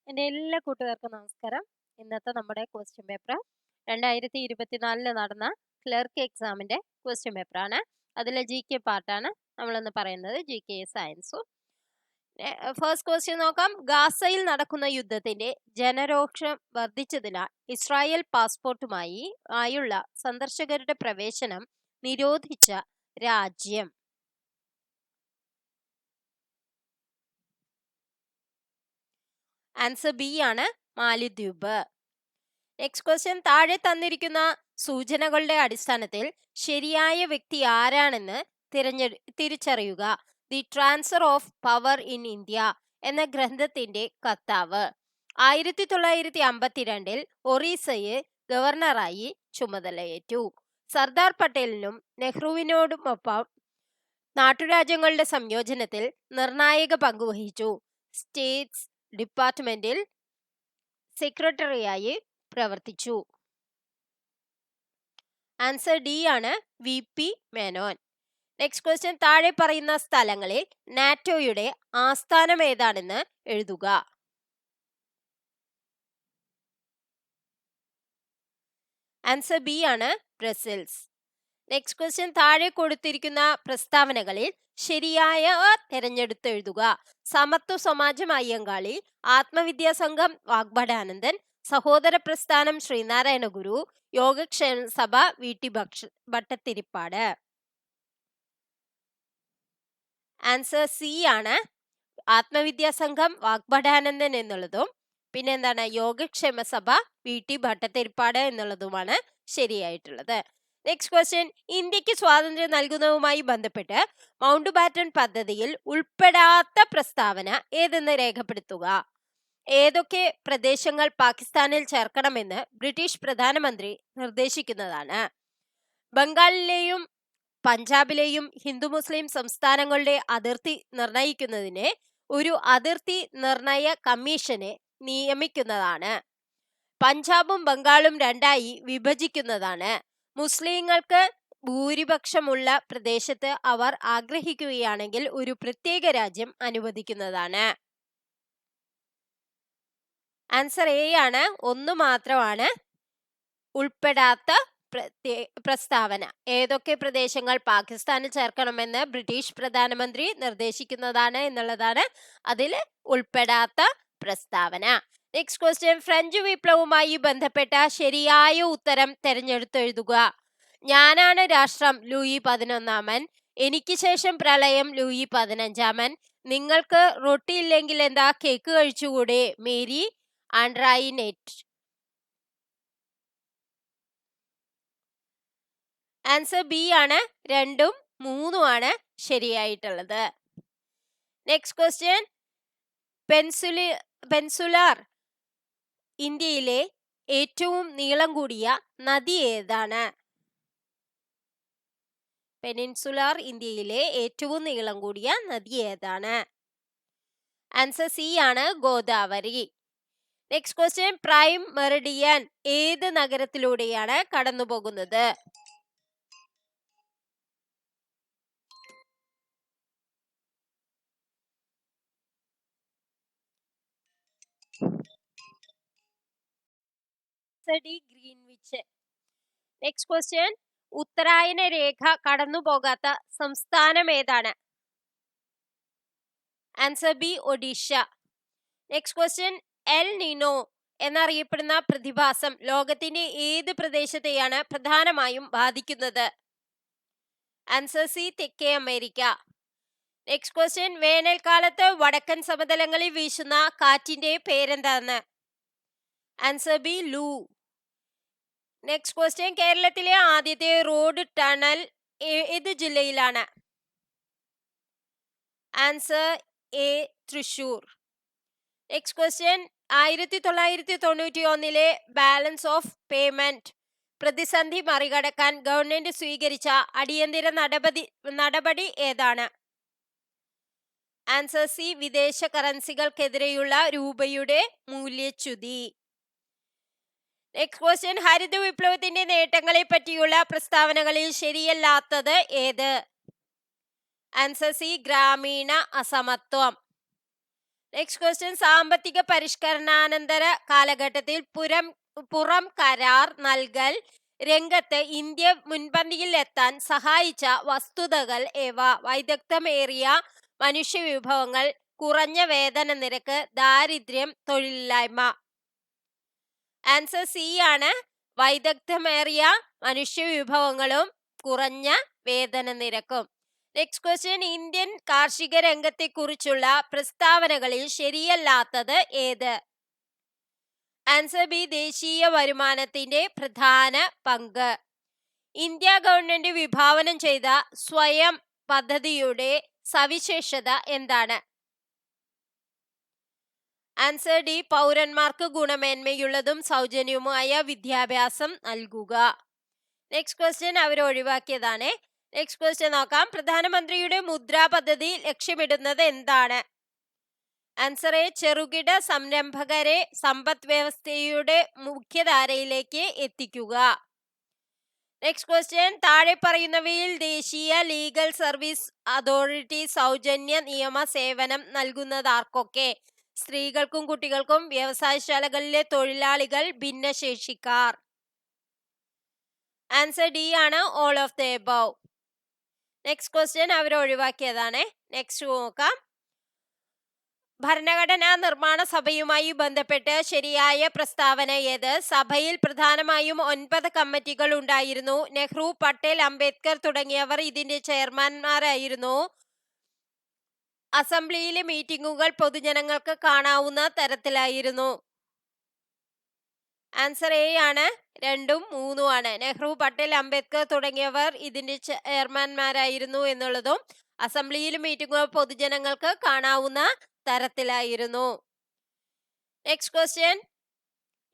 എൻ്റെ എല്ലാ കൂട്ടുകാർക്കും നമസ്കാരം. ഇന്നത്തെ നമ്മുടെ ക്വസ്റ്റ്യൻ പേപ്പർ 2024 നടന്ന ക്ലർക്ക് എക്സാമിൻ്റെ ക്വസ്റ്റ്യൻ പേപ്പറാണ്. അതിലെ GK പാർട്ടാണ് നമ്മളിന്ന് പറയുന്നത്, GK സയൻസും. ഫസ്റ്റ് ക്വസ്റ്റ്യൻ നോക്കാം. ഗാസയിൽ നടക്കുന്ന യുദ്ധത്തിന്റെ ജനരോഷം വർദ്ധിച്ചതിനാൽ ഇസ്രായേൽ ആയുള്ള സന്ദർശകരുടെ പ്രവേശനം നിരോധിച്ച രാജ്യം. ആൻസർ ബി ആണ്, മാലിദ്വീപ്. Next question. താഴെ തന്നിരിക്കുന്ന സൂചനകളുടെ അടിസ്ഥാനത്തിൽ ശരിയായ വ്യക്തി ആരാണെന്ന് തിരിച്ചറിയുക. The transfer of power in India എന്ന ഗ്രന്ഥത്തിന്റെ കർത്താവ്. 1952 ഒറീസയെ ഗവർണറായി ചുമതലയേറ്റു. സർദാർ പട്ടേലിനും നെഹ്റുവിനോടുമൊപ്പം നാട്ടുരാജ്യങ്ങളുടെ സംയോജനത്തിൽ നിർണായക പങ്കുവഹിച്ചു. സ്റ്റേറ്റ്സ് ഡിപ്പാർട്ട്മെന്റിൽ സെക്രട്ടറിയായി പ്രവർത്തിച്ചു. ആൻസർ ഡി ആണ്, VP മേനോൻ. Next question. താഴെ പറയുന്ന സ്ഥലങ്ങളിൽ നാറ്റോയുടെ ആസ്ഥാനം ഏതാണെന്ന് എഴുതുക. ആൻസർ ബി ആണ്, ബ്രസൽസ്. Next question. താഴെ കൊടുത്തിരിക്കുന്ന പ്രസ്താവനകളിൽ ശരിയായ തെരഞ്ഞെടുത്തെഴുതുക. സമത്വ സമാജം അയ്യങ്കാളി, ആത്മവിദ്യാസംഘം വാഗ്ഭടാനന്ദൻ, സഹോദര പ്രസ്ഥാനം ശ്രീനാരായണ ഗുരു, Yogakshema Sabha VT Bhattathiripad. Answer C ആണ്, ആത്മവിദ്യാസംഘം വാഗ്ഭടാനന്ദൻ എന്നുള്ളതും പിന്നെ എന്താണ്, യോഗക്ഷേമ സഭ VT ഭട്ടത്തിരിപ്പാട് എന്നുള്ളതുമാണ് ശരിയായിട്ടുള്ളത്. Next question. ഇന്ത്യക്ക് സ്വാതന്ത്ര്യം നൽകുന്നതുമായി ബന്ധപ്പെട്ട് മൗണ്ട് ബാറ്റൺ പദ്ധതിയിൽ ഉൾപ്പെടാത്ത പ്രസ്താവന ഏതെന്ന് രേഖപ്പെടുത്തുക. ഏതൊക്കെ പ്രദേശങ്ങൾ പാകിസ്ഥാനിൽ ചേർക്കണമെന്ന് ബ്രിട്ടീഷ് പ്രധാനമന്ത്രി നിർദ്ദേശിക്കുന്നതാണ്. ബംഗാളിലെയും പഞ്ചാബിലെയും ഹിന്ദു മുസ്ലിം സംസ്ഥാനങ്ങളുടെ അതിർത്തി നിർണയിക്കുന്നതിന് ഒരു അതിർത്തി നിർണയ കമ്മീഷനെ നിയമിക്കുന്നതാണ്. പഞ്ചാബും ബംഗാളും രണ്ടായി വിഭജിക്കുന്നതാണ്. മുസ്ലിങ്ങൾക്ക് ഭൂരിപക്ഷമുള്ള പ്രദേശത്ത് അവർ ആഗ്രഹിക്കുകയാണെങ്കിൽ ഒരു പ്രത്യേക രാജ്യം അനുവദിക്കുന്നതാണ്. ആൻസർ എ ആണ്, ഒന്ന് മാത്രമാണ് ഉൾപ്പെടാത്ത പ്രസ്താവന. ഏതൊക്കെ പ്രദേശങ്ങൾ പാകിസ്ഥാനിൽ ചേർക്കണമെന്ന് ബ്രിട്ടീഷ് പ്രധാനമന്ത്രി നിർദ്ദേശിക്കുന്നതാണ് എന്നുള്ളതാണ് അതിൽ ഉൾപ്പെടാത്ത പ്രസ്താവന. Next question. ഫ്രഞ്ച് വിപ്ലവവുമായി ബന്ധപ്പെട്ട ശരിയായ ഉത്തരം തെരഞ്ഞെടുത്തെഴുതുക. ഞാനാണ് രാഷ്ട്രം, ലൂയി 11-മൻ. എനിക്ക് ശേഷം പ്രളയം, ലൂയി 15-മൻ. നിങ്ങൾക്ക് റൊട്ടി ഇല്ലെങ്കിൽ എന്താ, കേക്ക് കഴിച്ചുകൂടെ, മേരി ആൻഡ്രൈനെറ്റ്. ആൻസർ ബി ആണ്, 2ഉം 3ഉം ആണ് ശരിയായിട്ടുള്ളത്. Next question. പെൻസുലാർ ഇന്ത്യയിലെ ഏറ്റവും നീളം കൂടിയ നദി ഏതാണ്? പെനിൻസുലാർ ഇന്ത്യയിലെ ഏറ്റവും നീളം കൂടിയ നദി ഏതാണ്? ആൻസർ സി ആണ്, Godavari. Next question. Prime meridian ഏത് നഗരത്തിലൂടെയാണ് കടന്നു പോകുന്നത്? ഗ്രീൻവിച്ച്. Next question. ഉത്തരായന രേഖ കടന്നു പോകാത്ത സംസ്ഥാനം ഏതാണ്? Answer B, Odisha. Next question. El Nino എന്നറിയപ്പെടുന്ന പ്രതിഭാസം ലോകത്തിന്റെ ഏത് പ്രദേശത്തെയാണ് പ്രധാനമായും ബാധിക്കുന്നത്? ആൻസർ സി, തെക്കേ അമേരിക്ക. Next question. വേനൽക്കാലത്ത് വടക്കൻ സമതലങ്ങളിൽ വീശുന്ന കാറ്റിന്റെ പേരെന്താണ്? Answer B, loo. Next question. കേരളത്തിലെ ആദ്യത്തെ റോഡ് ടണൽ ഏത് ജില്ലയിലാണ്? Answer A, Thrissur. Next question. 1991 balance of payment പ്രതിസന്ധി മറികടക്കാൻ ഗവൺമെന്റ് സ്വീകരിച്ച അടിയന്തര നടപടി ഏതാണ്? ആൻസർ സി, വിദേശ കറൻസികൾക്കെതിരെയുള്ള രൂപയുടെ മൂല്യച്യുതി. Next question. ഹരിത വിപ്ലവത്തിന്റെ നേട്ടങ്ങളെ പറ്റിയുള്ള പ്രസ്താവനകളിൽ ശരിയല്ലാത്തത് ഏത്? ആൻസർ സി, ഗ്രാമീണ അസമത്വം. നെക്സ്റ്റ് ക്വസ്റ്റ്യൻ, സാമ്പത്തിക പരിഷ്കരണാനന്തര കാലഘട്ടത്തിൽ പുറം കരാർ നൽകൽ രംഗത്ത് ഇന്ത്യ മുൻപന്തിയിൽ എത്താൻ സഹായിച്ച വസ്തുതകൾ ഏവ? വൈദഗ്ധ്യമേറിയ മനുഷ്യവിഭവങ്ങൾ, കുറഞ്ഞ വേതന നിരക്ക്, ദാരിദ്ര്യം, തൊഴിലില്ലായ്മ. ആൻസർ സി ആണ്. വൈദഗ്ധ്യമേറിയ മനുഷ്യവിഭവങ്ങളും കുറഞ്ഞ വേതന നിരക്കും. നെക്സ്റ്റ് ക്വസ്റ്റ്യൻ, ഇന്ത്യൻ കാർഷിക രംഗത്തെക്കുറിച്ചുള്ള പ്രസ്താവനകളിൽ ശരിയല്ലാത്തത് ഏത്? ആൻസർ ബി, ദേശീയ വരുമാനത്തിന്റെ പ്രധാന പങ്ക്. ഇന്ത്യ ഗവൺമെന്റ് വിഭാവനം ചെയ്ത സ്വയം പദ്ധതിയുടെ സവിശേഷത എന്താണ്? ആൻസർ ഡി, പൗരന്മാർക്ക് ഗുണമേന്മയുള്ളതും സൗജന്യവുമായ വിദ്യാഭ്യാസം നൽകുക. നെക്സ്റ്റ് ക്വസ്റ്റ്യൻ അവർ ഒഴിവാക്കിയതാണ്. നെക്സ്റ്റ് ക്വസ്റ്റ്യൻ നോക്കാം. പ്രധാനമന്ത്രിയുടെ മുദ്രാ പദ്ധതി ലക്ഷ്യമിടുന്നത് എന്താണ്? ആൻസർ എ, ചെറുകിട സംരംഭകരെ സമ്പദ് വ്യവസ്ഥയുടെ മുഖ്യധാരയിലേക്ക് എത്തിക്കുക. നെക്സ്റ്റ് ക്വസ്റ്റ്യൻ, താഴെ പറയുന്നവയിൽ ദേശീയ ലീഗൽ സർവീസ് അതോറിറ്റി സൗജന്യ നിയമ സേവനം നൽകുന്നത് ആർക്കൊക്കെ? സ്ത്രീകൾക്കും കുട്ടികൾക്കും, വ്യവസായശാലകളിലെ തൊഴിലാളികൾ, ഭിന്നശേഷിക്കാർ. ആൻസർ ഡി ആണ്, all of the above. Next question അവർ ഒഴിവാക്കിയതാണ്. നെക്സ്റ്റ് നോക്കാം. ഭരണഘടനാ നിർമ്മാണ സഭയുമായി ബന്ധപ്പെട്ട് ശരിയായ പ്രസ്താവന ഏത്? സഭയിൽ പ്രധാനമായും 9 കമ്മിറ്റികൾ ഉണ്ടായിരുന്നു. നെഹ്റു, പട്ടേൽ, അംബേദ്കർ തുടങ്ങിയവർ ഇതിന്റെ ചെയർമാൻമാരായിരുന്നു. അസംബ്ലിയിലെ മീറ്റിംഗുകൾ പൊതുജനങ്ങൾക്ക് കാണാവുന്ന തരത്തിലായിരുന്നു. ആൻസർ എ ആണ്. 2ഉം 3ഉം ആണ്. നെഹ്റു, പട്ടേൽ, അംബേദ്കർ തുടങ്ങിയവർ ഇതിന്റെ ചെയർമാൻമാരായിരുന്നു എന്നുള്ളതും അസംബ്ലിയിലും മീറ്റിംഗുകൾ പൊതുജനങ്ങൾക്ക് കാണാവുന്ന തരത്തിലായിരുന്നു. നെക്സ്റ്റ് ക്വസ്റ്റ്യൻ,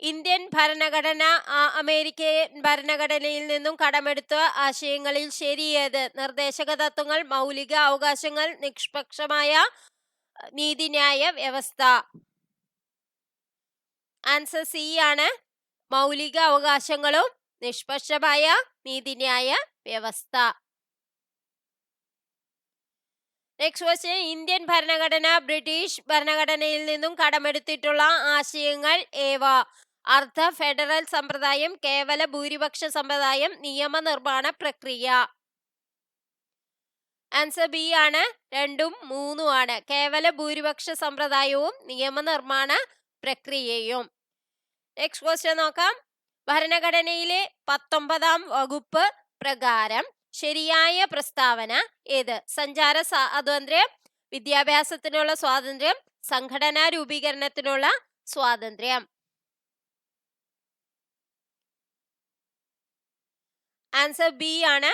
ഇന്ത്യൻ ഭരണഘടന അമേരിക്കൻ ഭരണഘടനയിൽ നിന്നും കടമെടുത്ത ആശയങ്ങളിൽ ശരിയേത്? നിർദ്ദേശക തത്വങ്ങൾ, മൗലിക അവകാശങ്ങൾ, നിഷ്പക്ഷമായ നീതിന്യായ വ്യവസ്ഥ. ആൻസർ സി ആണ്. മൗലിക അവകാശങ്ങളും നിഷ്പക്ഷമായ നീതിന്യായ വ്യവസ്ഥ. നെക്സ്റ്റ് ക്വസ്റ്റ്യൻ, ഇന്ത്യൻ ഭരണഘടന ബ്രിട്ടീഷ് ഭരണഘടനയിൽ നിന്നും കടമെടുത്തിട്ടുള്ള ആശയങ്ങൾ ഏവ? അർദ്ധ ഫെഡറൽ സമ്പ്രദായം, കേവല ഭൂരിപക്ഷ സമ്പ്രദായം, നിയമനിർമ്മാണ പ്രക്രിയ. ആൻസർ ബി ആണ്. 2ഉം 3ഉം ആണ്. കേവല ഭൂരിപക്ഷ സമ്പ്രദായവും നിയമനിർമ്മാണ പ്രക്രിയയും. നെക്സ്റ്റ് ക്വസ്റ്റ്യൻ നോക്കാം. ഭരണഘടനയിലെ 19ാം വകുപ്പ് പ്രകാരം ശരിയായ പ്രസ്താവന ഏത്? സഞ്ചാര സ്വാതന്ത്ര്യം, വിദ്യാഭ്യാസത്തിനുള്ള സ്വാതന്ത്ര്യം, സംഘടനാ രൂപീകരണത്തിനുള്ള സ്വാതന്ത്ര്യം. ആൻസർ ബി ആണ്.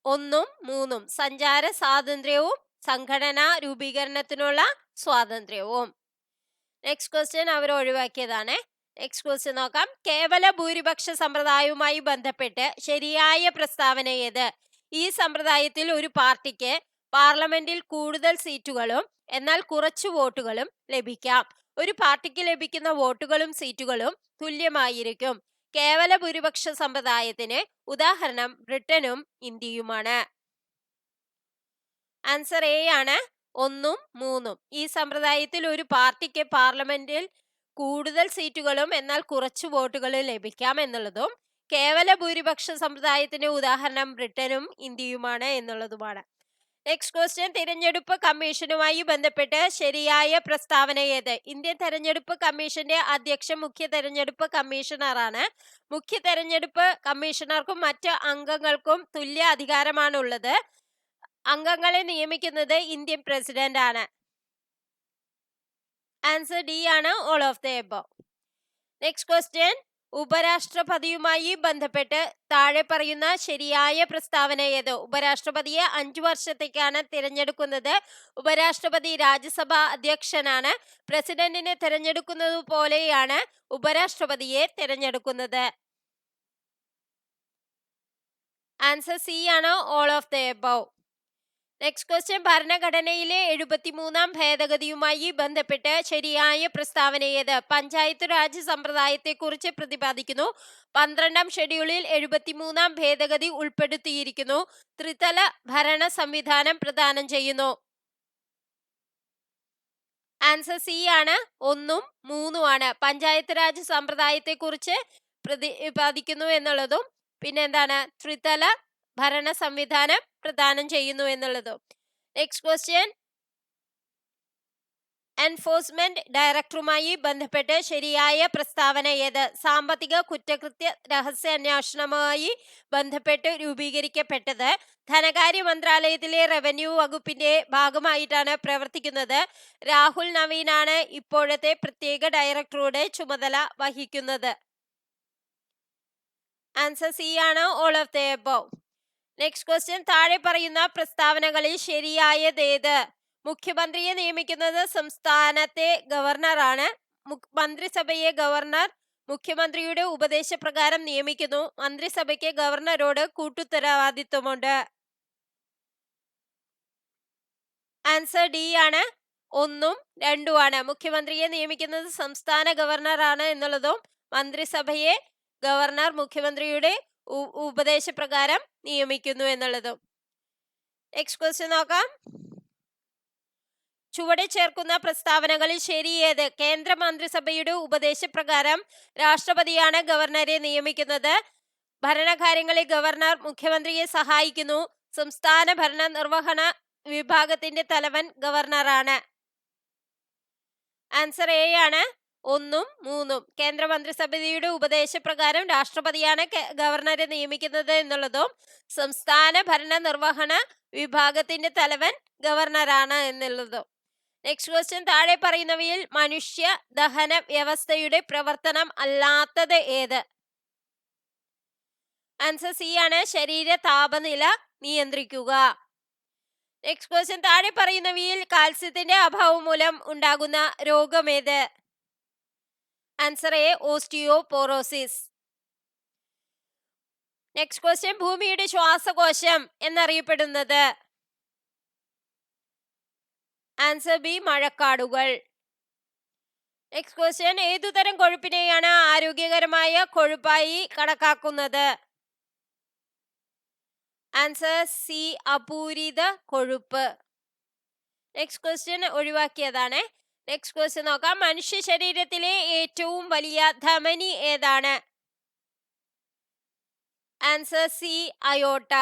1ഉം 3ഉം. സഞ്ചാര സ്വാതന്ത്ര്യവും സംഘടനാ രൂപീകരണത്തിനുള്ള സ്വാതന്ത്ര്യവും. നെക്സ്റ്റ് ക്വസ്റ്റ്യൻ അവർ ഒഴിവാക്കിയതാണ്. നെക്സ്റ്റ് ക്വസ്റ്റ്യൻ നോക്കാം. കേവല ഭൂരിപക്ഷ സമ്പ്രദായവുമായി ബന്ധപ്പെട്ട് ശരിയായ പ്രസ്താവന ഏത്? ഈ സമ്പ്രദായത്തിൽ ഒരു പാർട്ടിക്ക് പാർലമെന്റിൽ കൂടുതൽ സീറ്റുകളും എന്നാൽ കുറച്ചു വോട്ടുകളും ലഭിക്കാം. ഒരു പാർട്ടിക്ക് ലഭിക്കുന്ന വോട്ടുകളും സീറ്റുകളും തുല്യമായിരിക്കും. കേവല ഭൂരിപക്ഷ സമ്പ്രദായത്തിന് ഉദാഹരണം ബ്രിട്ടനും ഇന്ത്യയുമാണ്. ആൻസർ എ ആണ്. 1ഉം 3ഉം. ഈ സമ്പ്രദായത്തിൽ ഒരു പാർട്ടിക്ക് പാർലമെന്റിൽ കൂടുതൽ സീറ്റുകളും എന്നാൽ കുറച്ചു വോട്ടുകളും ലഭിക്കാം എന്നുള്ളതും കേവല ഭൂരിപക്ഷ സമ്പ്രദായത്തിന്റെ ഉദാഹരണം ബ്രിട്ടനും ഇന്ത്യയുമാണ് എന്നുള്ളതുമാണ്. നെക്സ്റ്റ് ക്വസ്റ്റ്യൻ, തിരഞ്ഞെടുപ്പ് കമ്മീഷനുമായി ബന്ധപ്പെട്ട് ശരിയായ പ്രസ്താവന ഏത്? ഇന്ത്യൻ തെരഞ്ഞെടുപ്പ് കമ്മീഷന്റെ അധ്യക്ഷൻ മുഖ്യ തെരഞ്ഞെടുപ്പ് കമ്മീഷണറാണ്. മുഖ്യ തെരഞ്ഞെടുപ്പ് കമ്മീഷണർക്കും മറ്റ് അംഗങ്ങൾക്കും തുല്യ അധികാരമാണുള്ളത്. അംഗങ്ങളെ നിയമിക്കുന്നത് ഇന്ത്യൻ പ്രസിഡന്റ് ആണ്. ആൻസർ ഡി ആണ്, all of the above. Next question, ഉപരാഷ്ട്രപതിയുമായി ബന്ധപ്പെട്ട് താഴെ പറയുന്ന ശരിയായ പ്രസ്താവന ഏത്? ഉപരാഷ്ട്രപതിയെ 5 വർഷത്തേക്കാണ് തിരഞ്ഞെടുക്കുന്നത്. ഉപരാഷ്ട്രപതി രാജ്യസഭ അധ്യക്ഷനാണ്. പ്രസിഡന്റിനെ തിരഞ്ഞെടുക്കുന്നത് പോലെയാണ് ഉപരാഷ്ട്രപതിയെ തിരഞ്ഞെടുക്കുന്നത്. ആൻസർ സി ആണ്, all of the above. Next question, ഭരണഘടനയിലെ 73ാം ഭേദഗതിയുമായി ബന്ധപ്പെട്ട് ശരിയായ പ്രസ്താവന ഏത്? പഞ്ചായത്ത് രാജ് സമ്പ്രദായത്തെ കുറിച്ച് പ്രതിപാദിക്കുന്നു. 12ാം ഷെഡ്യൂളിൽ 73ാം ഭേദഗതി ഉൾപ്പെടുത്തിയിരിക്കുന്നു. ത്രിതല ഭരണ സംവിധാനം പ്രദാനം ചെയ്യുന്നു. ആൻസർ സി ആണ്, 1ഉം 3ഉമാണ്. പഞ്ചായത്ത് രാജ് സമ്പ്രദായത്തെ കുറിച്ച് പ്രതിപാദിക്കുന്നു എന്നുള്ളതും പിന്നെ എന്താണ് ത്രിതല ഭരണ സംവിധാനം പ്രദാനം ചെയ്യുന്നു എന്നുള്ളതും. നെക്സ്റ്റ് ക്വസ്റ്റ്യൻ, എൻഫോഴ്സ്മെന്റ് ഡയറക്ടറുമായി ബന്ധപ്പെട്ട് ശരിയായ പ്രസ്താവന ഏത്? സാമ്പത്തിക കുറ്റകൃത്യ രഹസ്യാന്വേഷണവുമായി ബന്ധപ്പെട്ട് രൂപീകരിക്കപ്പെട്ടത്. ധനകാര്യ മന്ത്രാലയത്തിലെ റവന്യൂ വകുപ്പിന്റെ ഭാഗമായിട്ടാണ് പ്രവർത്തിക്കുന്നത്. രാഹുൽ നവീനാണ് ഇപ്പോഴത്തെ പ്രത്യേക ഡയറക്ടറുടെ ചുമതല വഹിക്കുന്നത്. ആൻസർ സി ആണ്, all of the above. Next question, താഴെ പറയുന്ന പ്രസ്താവനകളിൽ ശരിയായതേത്? മുഖ്യമന്ത്രിയെ നിയമിക്കുന്നത് സംസ്ഥാനത്തെ ഗവർണറാണ്. മന്ത്രിസഭയെ ഗവർണർ മുഖ്യമന്ത്രിയുടെ ഉപദേശപ്രകാരം നിയമിക്കുന്നു. മന്ത്രിസഭയ്ക്ക് ഗവർണറോട് കൂട്ടുത്തരവാദിത്വമുണ്ട്. ആൻസർ ഡി ആണ്, 1ഉം 2ഉമാണ്. മുഖ്യമന്ത്രിയെ നിയമിക്കുന്നത് സംസ്ഥാന ഗവർണറാണ് എന്നുള്ളതും മന്ത്രിസഭയെ ഗവർണർ മുഖ്യമന്ത്രിയുടെ ഉപദേശപ്രകാരം നിയമിക്കുന്നു എന്നുള്ളതും. നെക്സ്റ്റ് ക്വസ്റ്റ്യൻ നോക്കാം. ചുവടെ ചേർക്കുന്ന പ്രസ്താവനകളിൽ ശരിയേത്? കേന്ദ്ര മന്ത്രിസഭയുടെ ഉപദേശപ്രകാരം രാഷ്ട്രപതിയാണ് ഗവർണറെ നിയമിക്കുന്നത്. ഭരണകാര്യങ്ങളിൽ ഗവർണർ മുഖ്യമന്ത്രിയെ സഹായിക്കുന്നു. സംസ്ഥാന ഭരണ നിർവഹണ വിഭാഗത്തിന്റെ തലവൻ ഗവർണറാണ്. ആൻസർ എ ആണ്, 1ഉം 3ഉം. കേന്ദ്ര മന്ത്രിസഭയുടെ ഉപദേശപ്രകാരം രാഷ്ട്രപതിയാണ് ഗവർണറെ നിയമിക്കുന്നത് എന്നുള്ളതും സംസ്ഥാന ഭരണ നിർവഹണ വിഭാഗത്തിന്റെ തലവൻ ഗവർണറാണ് എന്നുള്ളതും. നെക്സ്റ്റ് ക്വസ്റ്റ്യൻ, താഴെ പറയുന്നവയിൽ മനുഷ്യ ദഹന വ്യവസ്ഥയുടെ പ്രവർത്തനം അല്ലാത്തത് ഏത്? ആൻസർ സി ആണ്, ശരീര താപനില നിയന്ത്രിക്കുക. നെക്സ്റ്റ് ക്വസ്റ്റ്യൻ, താഴെ പറയുന്നവയിൽ കാൽസ്യത്തിന്റെ അഭാവം മൂലം ഉണ്ടാകുന്ന രോഗമേത്? Answer A, osteoporosis. Next question, ഭൂമിയുടെ ശ്വാസകോശം എന്നറിയപ്പെടുന്നത്? ആൻസർ ബി, മഴക്കാടുകൾ. നെക്സ്റ്റ് ക്വസ്റ്റ്യൻ, ഏതുതരം കൊഴുപ്പിനെയാണ് ആരോഗ്യകരമായ കൊഴുപ്പായി കണക്കാക്കുന്നത്? ആൻസർ സി, അപൂരിത കൊഴുപ്പ്. നെക്സ്റ്റ് ക്വസ്റ്റ്യൻ ഒഴിവാക്കിയതാണ്. നെക്സ്റ്റ് ക്വസ്റ്റ്യൻ നോക്കാം. മനുഷ്യ ശരീരത്തിലെ ഏറ്റവും വലിയ ധമനി ഏതാണ്? Answer C, aorta.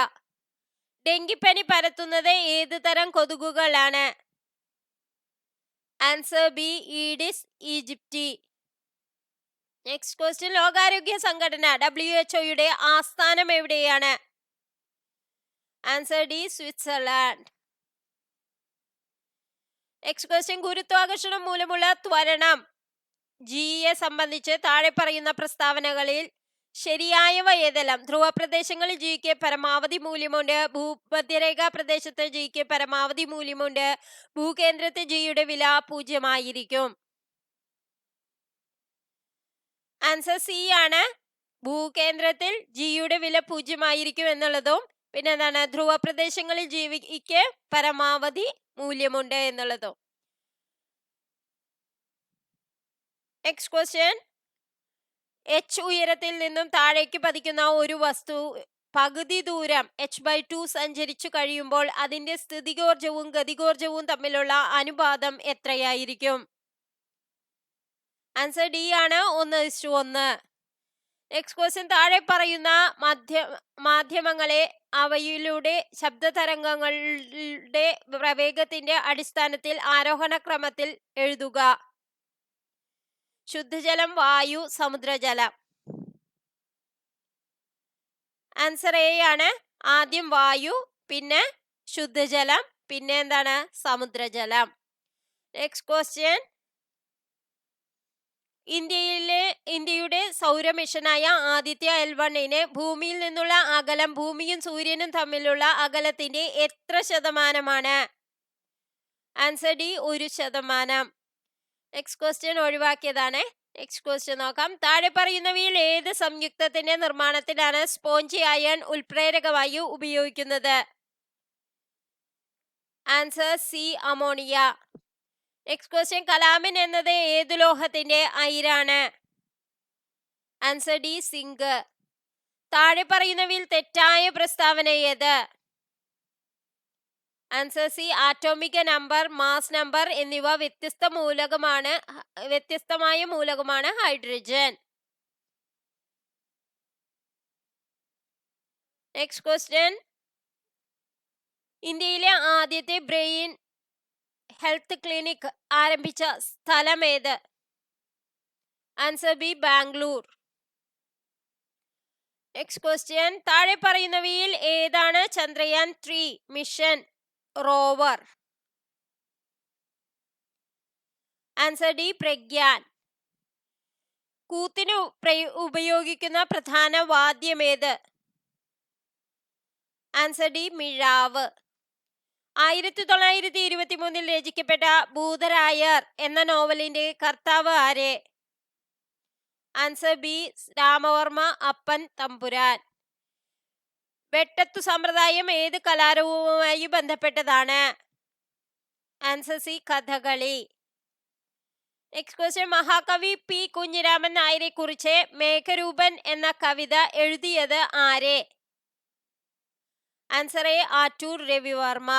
ഡെങ്കിപ്പനി പരത്തുന്നത് ഏത് തരം കൊതുകുകളാണ്? Answer B, aedes aegypti. Next question, ലോകാരോഗ്യ സംഘടന WHO ആസ്ഥാനം എവിടെയാണ്? Answer D, Switzerland. Next question, ഗുരുത്വാകർഷണം മൂലമുള്ള ത്വരണം ജിയെ സംബന്ധിച്ച് താഴെ പറയുന്ന പ്രസ്താവനകളിൽ ശരിയായവ ഏതെല്ലാം? ധ്രുവ പ്രദേശങ്ങളിൽ ജിക്ക് പരമാവധി മൂല്യമുണ്ട്. ഭൂമധ്യരേഖാ പ്രദേശത്ത് ജിക്ക് പരമാവധി മൂല്യമുണ്ട്. ഭൂകേന്ദ്രത്തിൽ ജിയുടെ വില 0 ആയിരിക്കും. ആൻസർ സി ആണ്, ഭൂകേന്ദ്രത്തിൽ ജിയുടെ വില 0 ആയിരിക്കും എന്നുള്ളതും പിന്നെ എന്താണ് ധ്രുവ പ്രദേശങ്ങളിൽ ജിക്ക് പരമാവധി മൂല്യമുണ്ട് എന്നുള്ളതും. നെക്സ്റ്റ് ക്വസ്റ്റ്യൻ, h ഉയരത്തിൽ നിന്നും താഴേക്ക് പതിക്കുന്ന ഒരു വസ്തു പകുതി ദൂരം h/2 സഞ്ചരിച്ചു കഴിയുമ്പോൾ അതിന്റെ സ്ഥിതികോർജവും ഗതികോർജവും തമ്മിലുള്ള അനുപാതം എത്രയായിരിക്കും? ആൻസർ ഡി ആണ്, 1:1. നെക്സ്റ്റ് ക്വസ്റ്റ്യൻ, താഴെ പറയുന്ന മാധ്യമങ്ങളെ അവയിലൂടെ ശബ്ദതരംഗങ്ങളുടെ പ്രവേഗത്തിന്റെ അടിസ്ഥാനത്തിൽ ആരോഹണ ക്രമത്തിൽ എഴുതുക. ശുദ്ധജലം, വായു, സമുദ്രജലം. ആൻസർ എ ആണ്, ആദ്യം വായു, പിന്നെ ശുദ്ധജലം, പിന്നെ എന്താണ് സമുദ്രജലം. നെക്സ്റ്റ് ക്വസ്റ്റ്യൻ, ഇന്ത്യയുടെ സൗരമിഷനായ ആദിത്യ L1 ഭൂമിയിൽ നിന്നുള്ള അകലം ഭൂമിയും സൂര്യനും തമ്മിലുള്ള അകലത്തിന്റെ എത്ര ശതമാനമാണ്? Answer D, 1%. നെക്സ്റ്റ് ക്വസ്റ്റ്യൻ ഒഴിവാക്കിയതാണ്. നെക്സ്റ്റ് ക്വസ്റ്റ്യൻ നോക്കാം. താഴെ പറയുന്നവയിൽ ഏത് സംയുക്തത്തിന്റെ നിർമ്മാണത്തിലാണ് സ്പോഞ്ചി അയൺ ഉൽപ്രേരകമായി ഉപയോഗിക്കുന്നത്? Answer C, ammonia. Next question, calamine എന്നത് ഏത് ലോഹത്തിന്റെ അയിരാണ്? Answer D, zinc. താഴെ പറയുന്നവയിൽ തെറ്റായ പ്രസ്താവന ഏത്? Answer C atomic number, mass number എന്നിവ വ്യത്യസ്തമായ മൂലകമാണ് ഹൈഡ്രജൻ. നെക്സ്റ്റ് ക്വസ്റ്റ്യൻ, ഇന്ത്യയിലെ ആദ്യത്തെ ബ്രെയിൻ ഹെൽത്ത് ക്ലിനിക് ആരംഭിച്ച സ്ഥലം ഏത്? Answer B Bangalore. Next question, താഴെ പറയുന്നവയിൽ ഏതാണ് Chandrayaan 3 mission rover? Answer D Pragyan. കൂത്തിന് ഉപയോഗിക്കുന്ന പ്രധാന വാദ്യം ഏത്? ആൻസർ ഡി മിഴാവ്. 1923 രചിക്കപ്പെട്ട ഭൂതരായർ എന്ന നോവലിന്റെ കർത്താവ് ആരെ? ആൻസർ ബി രാമവർമ്മ അപ്പൻ തമ്പുരാൻ. വെട്ടത്തു സമ്പ്രദായം ഏത് കലാരൂപവുമായി ബന്ധപ്പെട്ടതാണ്? Answer C Kathakali. Next question, മഹാകവി പി കുഞ്ഞിരാമൻ നായരെ കുറിച്ച് മേഘരൂപൻ എന്ന കവിത എഴുതിയത് ആരെ? Answer A Attoor Ravivarma.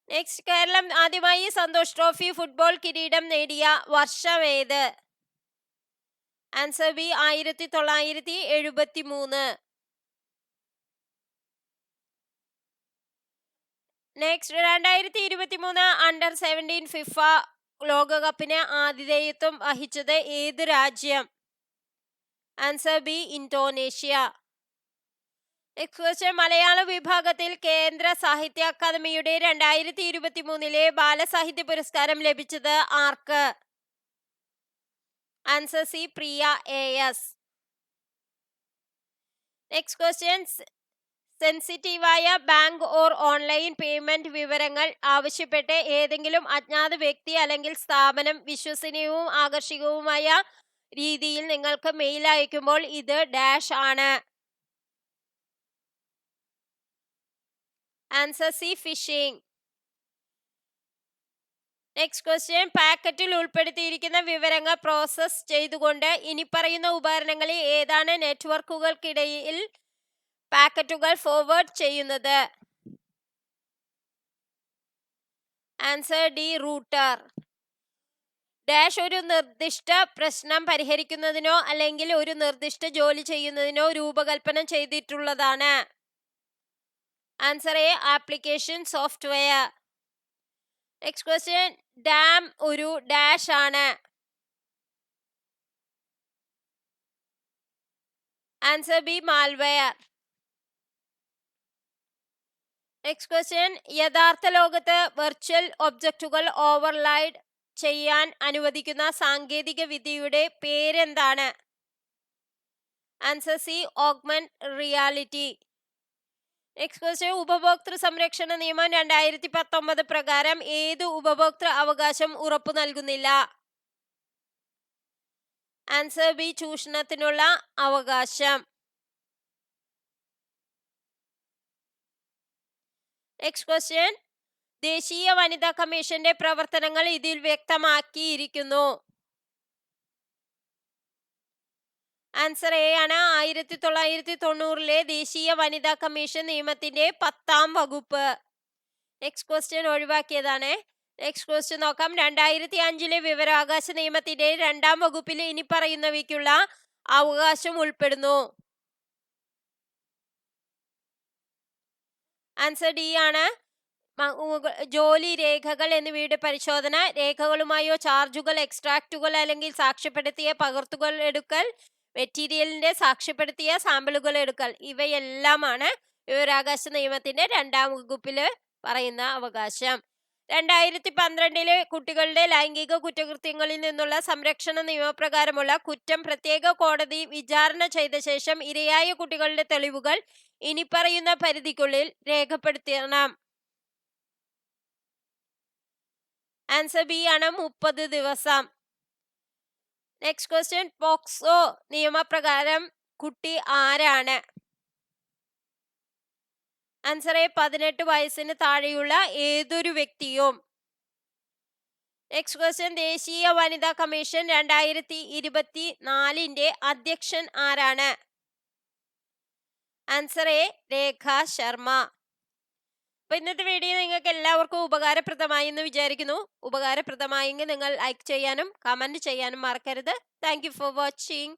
Next, Keralam ആദ്യമായി സന്തോഷ് ട്രോഫി ഫുട്ബോൾ കിരീടം നേടിയ വർഷം ഏത്? Answer B 1973. നെക്സ്റ്റ്, 2023 അണ്ടർ-17 ഫിഫ ലോകകപ്പിന് ആതിഥേയത്വം വഹിച്ചത് ഏത് രാജ്യം? Answer B Indonesia. Next question, Malayala വിഭാഗത്തിൽ കേന്ദ്ര സാഹിത്യ അക്കാദമിയുടെ 2023 ബാലസാഹിത്യ പുരസ്കാരം ലഭിച്ചത് ആർക്ക്? Answer C Priya AS. Next question, സെൻസിറ്റീവായ ബാങ്ക് ഓർ ഓൺലൈൻ പേയ്മെന്റ് വിവരങ്ങൾ ആവശ്യപ്പെട്ട് ഏതെങ്കിലും അജ്ഞാത വ്യക്തി അല്ലെങ്കിൽ സ്ഥാപനം വിശ്വസനീയവും ആകർഷകവുമായ രീതിയിൽ നിങ്ങൾക്ക് മെയിൽ അയക്കുമ്പോൾ ഇത് ഡാഷ് ആണ്. Answer C fishing. Next question, പാക്കറ്റിൽ ഉൾപ്പെടുത്തിയിരിക്കുന്ന വിവരങ്ങൾ പ്രോസസ് ചെയ്തുകൊണ്ട് ഇനി പറയുന്ന ഉപകരണങ്ങളിൽ ഏതാണ് നെറ്റ്വർക്കുകൾക്കിടയിൽ പാക്കറ്റുകൾ ഫോർവേഡ് ചെയ്യുന്നത്? Answer D router. ഡാഷ് ഒരു നിർദ്ദിഷ്ട പ്രശ്നം പരിഹരിക്കുന്നതിനോ അല്ലെങ്കിൽ ഒരു നിർദ്ദിഷ്ട ജോലി ചെയ്യുന്നതിനോ രൂപകൽപ്പന ചെയ്തിട്ടുള്ളതാണ്. Answer A application software. Next question, dam ഒരു ഡാഷ് ആണ്. Answer B malware. Next question, യഥാർത്ഥ ലോകത്ത് വെർച്വൽ ഒബ്ജക്റ്റുകൾ ഓവർലൈഡ് ചെയ്യാൻ അനുവദിക്കുന്ന സാങ്കേതിക വിദ്യയുടെ പേരെന്താണ്? Answer C augment reality. Next question, ഉപഭോക്തൃ സംരക്ഷണ നിയമം 2019 പ്രകാരം ഏത് ഉപഭോക്തൃ അവകാശം ഉറപ്പു നൽകുന്നില്ല? ആൻസർ ബി ചൂഷണത്തിനുള്ള അവകാശം. നെക്സ്റ്റ് ക്വസ്റ്റ്യൻ, ദേശീയ വനിതാ കമ്മീഷന്റെ പ്രവർത്തനങ്ങൾ ഇതിൽ വ്യക്തമാക്കിയിരിക്കുന്നു. ആൻസർ എ ആണ് 1990 ദേശീയ വനിതാ കമ്മീഷൻ നിയമത്തിന്റെ 10ാം വകുപ്പ്. നെക്സ്റ്റ് ക്വസ്റ്റ്യൻ ഒഴിവാക്കിയതാണ്. നെക്സ്റ്റ് ക്വസ്റ്റ്യൻ നോക്കാം. 2005 വിവരാവകാശ നിയമത്തിന്റെ 2ാം വകുപ്പിൽ ഇനി പറയുന്നവയ്ക്കുള്ള അവകാശം ഉൾപ്പെടുന്നു. ആൻസർ ഡി ആണ് ജോലി രേഖകൾ എന്നിവയുടെ പരിശോധന, രേഖകളുമായോ ചാർജുകൾ, എക്സ്ട്രാക്റ്റുകൾ അല്ലെങ്കിൽ സാക്ഷ്യപ്പെടുത്തിയ പകർത്തുകൾ എടുക്കൽ, മെറ്റീരിയലിന്റെ സാക്ഷ്യപ്പെടുത്തിയ സാമ്പിളുകൾ എടുക്കൽ, ഇവയെല്ലാമാണ് വിവരാവകാശ നിയമത്തിന്റെ 2ാം വകുപ്പിൽ പറയുന്ന അവകാശം. 2012 കുട്ടികളുടെ ലൈംഗിക കുറ്റകൃത്യങ്ങളിൽ നിന്നുള്ള സംരക്ഷണ നിയമപ്രകാരമുള്ള കുറ്റം പ്രത്യേക കോടതി വിചാരണ ചെയ്ത ശേഷം ഇരയായ കുട്ടികളുടെ തെളിവുകൾ ഇനി പറയുന്ന പരിധിക്കുള്ളിൽ രേഖപ്പെടുത്തണം. ആൻസർ ബി ആണ് 30 ദിവസം. നെക്സ്റ്റ് ക്വസ്റ്റ്യൻ, പോക്സോ നിയമപ്രകാരം കുട്ടി ആരാണ്? ആൻസർ എ 18 വയസ്സിന് താഴെയുള്ള ഏതൊരു വ്യക്തിയും. നെക്സ്റ്റ് ക്വസ്റ്റ്യൻ, ദേശീയ വനിതാ കമ്മീഷൻ 2024 അധ്യക്ഷൻ ആരാണ്? ആൻസർ എ രേഖ ശർമ്മ. അപ്പൊ ഇന്നത്തെ വീഡിയോ നിങ്ങൾക്ക് എല്ലാവർക്കും ഉപകാരപ്രദമായി എന്ന് വിചാരിക്കുന്നു. ഉപകാരപ്രദമായെങ്കിൽ നിങ്ങൾ ലൈക്ക് ചെയ്യാനും കമന്റ് ചെയ്യാനും മറക്കരുത്. Thank you for watching.